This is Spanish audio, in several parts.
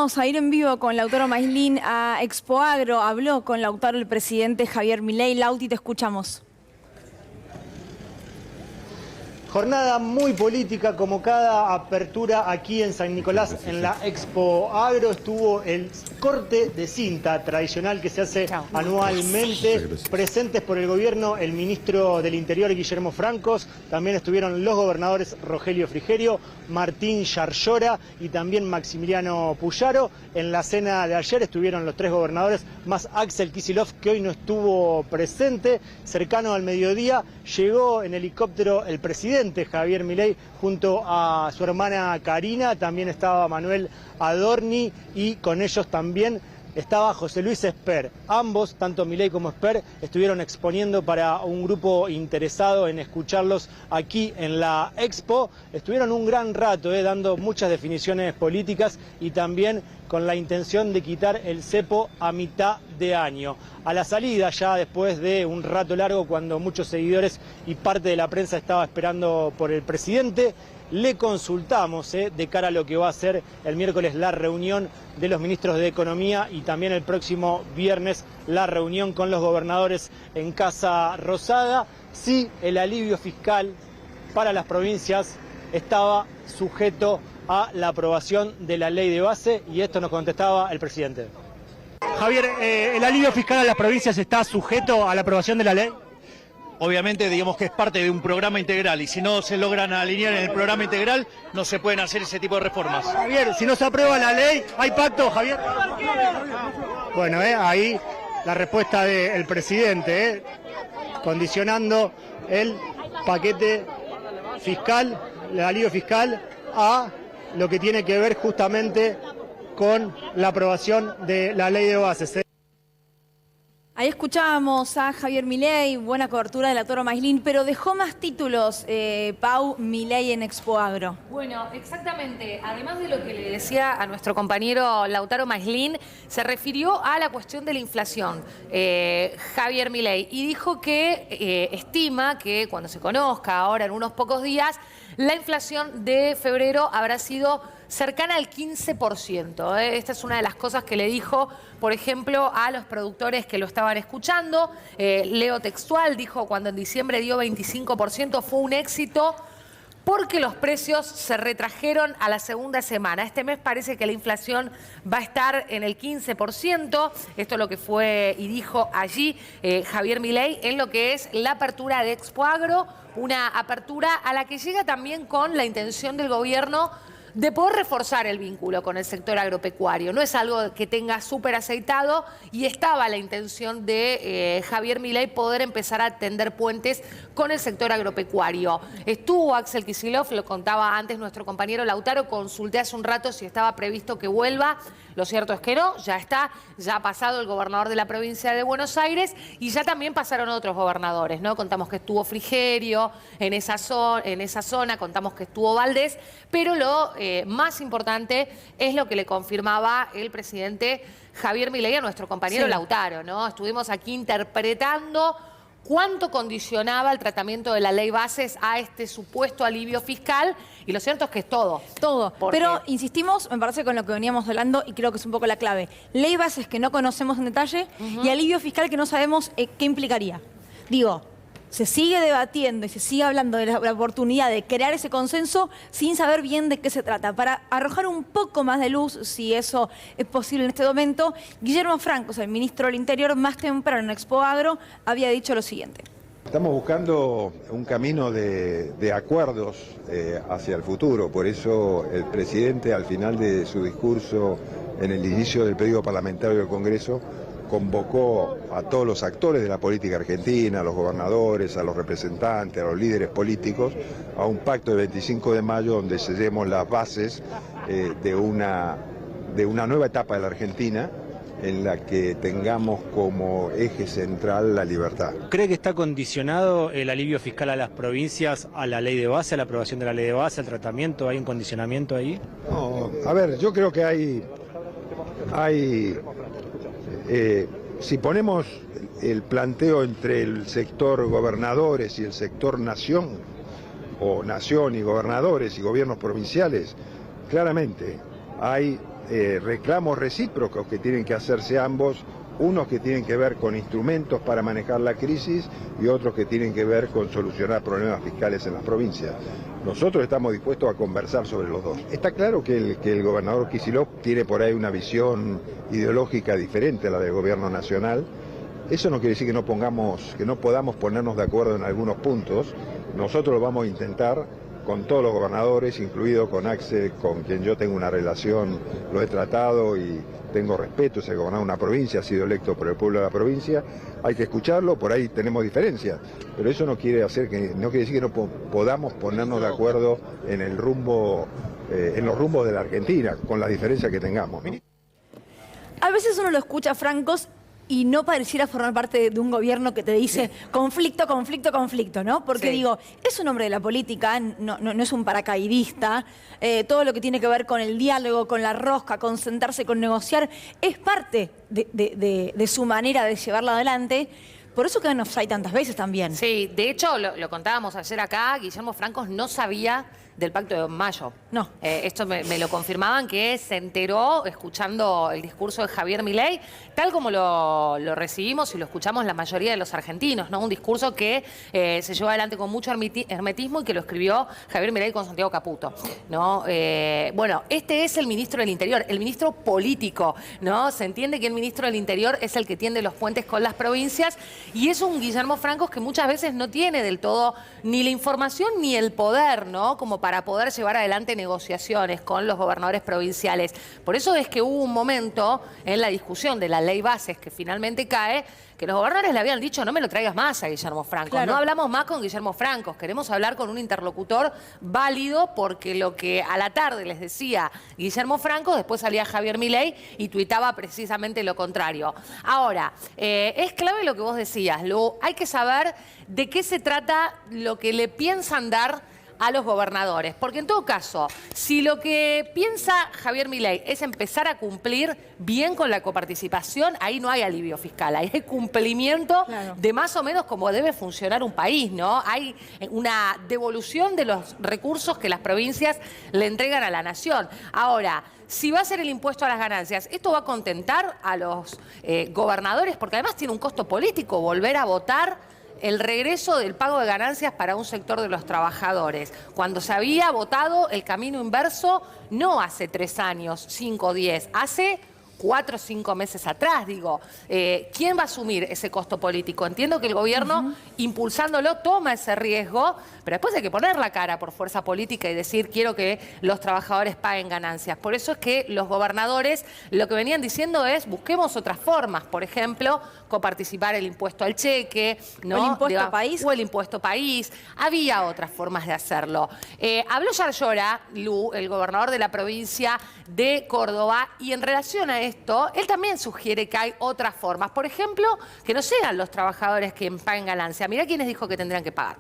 Vamos a ir en vivo con Lautaro Maislin a Expoagro. Habló con Lautaro el presidente Javier Milei. Lauti, te escuchamos. Jornada muy política, como cada apertura aquí en San Nicolás, en la Expoagro. Estuvo el corte de cinta tradicional que se hace anualmente. Presentes por el gobierno el ministro del Interior, Guillermo Francos. También estuvieron los gobernadores Rogelio Frigerio, Martín Yarlora y también Maximiliano Puyaro. En la cena de ayer estuvieron los tres gobernadores, más Axel Kicillof, que hoy no estuvo presente. Cercano al mediodía llegó en helicóptero el presidente Javier Milei junto a su hermana Karina. También estaba Manuel Adorni y con ellos también estaba José Luis Esper. Ambos, tanto Milei como Esper, estuvieron exponiendo para un grupo interesado en escucharlos aquí en la Expo. Estuvieron un gran rato dando muchas definiciones políticas y también con la intención de quitar el cepo a mitad de año. A la salida, ya después de un rato largo, cuando muchos seguidores y parte de la prensa estaba esperando por el presidente, le consultamos de cara a lo que va a ser el miércoles la reunión de los ministros de Economía y también el próximo viernes la reunión con los gobernadores en Casa Rosada, si el alivio fiscal para las provincias estaba sujeto a la aprobación de la ley de base, y esto nos contestaba el presidente. Javier, ¿el alivio fiscal a las provincias está sujeto a la aprobación de la ley? Obviamente, digamos que es parte de un programa integral y si no se logran alinear en el programa integral, no se pueden hacer ese tipo de reformas. Javier, si no se aprueba la ley, ¿hay pacto, Javier? Bueno, ahí la respuesta del presidente, condicionando el paquete fiscal, el alivio fiscal, a lo que tiene que ver justamente con la aprobación de la ley de bases. Ahí escuchábamos a Javier Milei, buena cobertura de Lautaro Maislin, pero dejó más títulos, Pau, Milei en Expoagro. Bueno, exactamente. Además de lo que le decía a nuestro compañero Lautaro Maislin, se refirió a la cuestión de la inflación, Javier Milei, y dijo que estima que cuando se conozca ahora en unos pocos días, la inflación de febrero habrá sido cercana al 15%. Esta es una de las cosas que le dijo, por ejemplo, a los productores que lo estaban escuchando. Leo textual, dijo: cuando en diciembre dio 25% fue un éxito porque los precios se retrajeron a la segunda semana. Este mes parece que la inflación va a estar en el 15%. Esto es lo que fue y dijo allí Javier Milei en lo que es la apertura de Expoagro, una apertura a la que llega también con la intención del gobierno de poder reforzar el vínculo con el sector agropecuario. No es algo que tenga súper aceitado y estaba la intención de Javier Milei poder empezar a tender puentes con el sector agropecuario. Estuvo Axel Kicillof, lo contaba antes nuestro compañero Lautaro, consulté hace un rato si estaba previsto que vuelva. Lo cierto es que no, ya está, ya ha pasado el gobernador de la provincia de Buenos Aires y ya también pasaron otros gobernadores, ¿no? Contamos que estuvo Frigerio en esa zona, contamos que estuvo Valdés, pero lo más importante es lo que le confirmaba el presidente Javier Milei a nuestro compañero Lautaro, ¿no? Estuvimos aquí interpretando cuánto condicionaba el tratamiento de la ley bases a este supuesto alivio fiscal, y lo cierto es que es todo. Todo. Porque... Pero insistimos, me parece, con lo que veníamos hablando, y creo que es un poco la clave. Ley bases que no conocemos en detalle y alivio fiscal que no sabemos qué implicaría. Digo, se sigue debatiendo y se sigue hablando de la oportunidad de crear ese consenso sin saber bien de qué se trata. Para arrojar un poco más de luz, si eso es posible en este momento, Guillermo Francos, el ministro del Interior, más temprano en Expoagro, había dicho lo siguiente. Estamos buscando un camino de acuerdos hacia el futuro. Por eso el presidente, al final de su discurso en el inicio del periodo parlamentario del Congreso, convocó a todos los actores de la política argentina, a los gobernadores, a los representantes, a los líderes políticos, a un pacto del 25 de mayo donde sellemos las bases de una nueva etapa de la Argentina en la que tengamos como eje central la libertad. ¿Cree que está condicionado el alivio fiscal a las provincias a la ley de base, a la aprobación de la ley de base, al tratamiento? ¿Hay un condicionamiento ahí? No, a ver, yo creo que hay si ponemos el planteo entre el sector gobernadores y el sector nación, o nación y gobernadores y gobiernos provinciales, claramente hay reclamos recíprocos que tienen que hacerse ambos, unos que tienen que ver con instrumentos para manejar la crisis y otros que tienen que ver con solucionar problemas fiscales en las provincias. Nosotros estamos dispuestos a conversar sobre los dos. Está claro que el gobernador Kicillof tiene por ahí una visión ideológica diferente a la del gobierno nacional. Eso no quiere decir que no podamos ponernos de acuerdo en algunos puntos. Nosotros lo vamos a intentar con todos los gobernadores, incluido con Axel, con quien yo tengo una relación, lo he tratado y tengo respeto, es el gobernador de una provincia, ha sido electo por el pueblo de la provincia, hay que escucharlo, por ahí tenemos diferencias, pero eso no quiere decir que no podamos ponernos de acuerdo en el rumbo, en los rumbos de la Argentina, con las diferencias que tengamos. A veces uno lo escucha, Francos, y no pareciera formar parte de un gobierno que te dice conflicto, conflicto, conflicto, ¿no? Porque digo, es un hombre de la política, no es un paracaidista, todo lo que tiene que ver con el diálogo, con la rosca, con sentarse, con negociar, es parte de su manera de llevarla adelante. Por eso quedan offside tantas veces también. Sí, de hecho, lo contábamos ayer acá, Guillermo Francos no sabía del Pacto de Mayo. No. Esto me lo confirmaban, que se enteró escuchando el discurso de Javier Milei, tal como lo recibimos y lo escuchamos la mayoría de los argentinos, ¿no? Un discurso que se llevó adelante con mucho hermetismo y que lo escribió Javier Milei con Santiago Caputo, ¿no? Bueno, este es el ministro del Interior, el ministro político, ¿no? Se entiende que el ministro del Interior es el que tiende los puentes con las provincias y es un Guillermo Francos que muchas veces no tiene del todo ni la información ni el poder, ¿no? Como para poder llevar adelante negociaciones con los gobernadores provinciales. Por eso es que hubo un momento en la discusión de la ley bases que finalmente cae, que los gobernadores le habían dicho no me lo traigas más a Guillermo Francos. Claro. No hablamos más con Guillermo Francos, queremos hablar con un interlocutor válido, porque lo que a la tarde les decía Guillermo Francos, después salía Javier Milei y tuitaba precisamente lo contrario. Ahora, es clave lo que vos decías, Lu, hay que saber de qué se trata lo que le piensan dar a los gobernadores. Porque en todo caso, si lo que piensa Javier Milei es empezar a cumplir bien con la coparticipación, ahí no hay alivio fiscal, ahí hay cumplimiento de más o menos cómo debe funcionar un país, ¿no? Hay una devolución de los recursos que las provincias le entregan a la nación. Ahora, si va a ser el impuesto a las ganancias, ¿esto va a contentar a los gobernadores? Porque además tiene un costo político volver a votar el regreso del pago de ganancias para un sector de los trabajadores, cuando se había votado el camino inverso no hace 3 años, 5 o 10, hace 4 o 5 meses atrás, digo. ¿Quién va a asumir ese costo político? Entiendo que el gobierno, impulsándolo, toma ese riesgo, pero después hay que poner la cara por fuerza política y decir quiero que los trabajadores paguen ganancias. Por eso es que los gobernadores lo que venían diciendo es busquemos otras formas, por ejemplo, coparticipar el impuesto al cheque, ¿no? O el impuesto país. O el impuesto país. Había otras formas de hacerlo. Habló Yarlora, Lu, el gobernador de la provincia de Córdoba, y en relación a esto, él también sugiere que hay otras formas. Por ejemplo, que no sean los trabajadores quienes paguen ganancia. Mirá quiénes dijo que tendrían que pagar.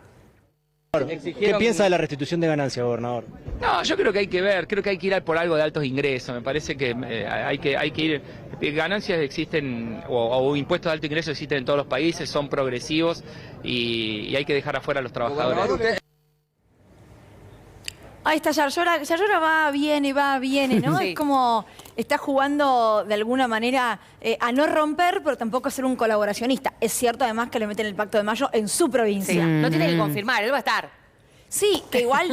¿Qué piensa de la restitución de ganancias, gobernador? No, yo creo que hay que ver, creo que hay que ir por algo de altos ingresos. Me parece que hay que ir. Ganancias existen, o impuestos de alto ingreso existen en todos los países, son progresivos y hay que dejar afuera a los trabajadores. Ahí está Yarlora. Yarlora va, viene, ¿no? Sí. Es como está jugando de alguna manera a no romper, pero tampoco a ser un colaboracionista. Es cierto además que le meten el Pacto de Mayo en su provincia. Sí, no tiene que confirmar, él va a estar. Sí, que igual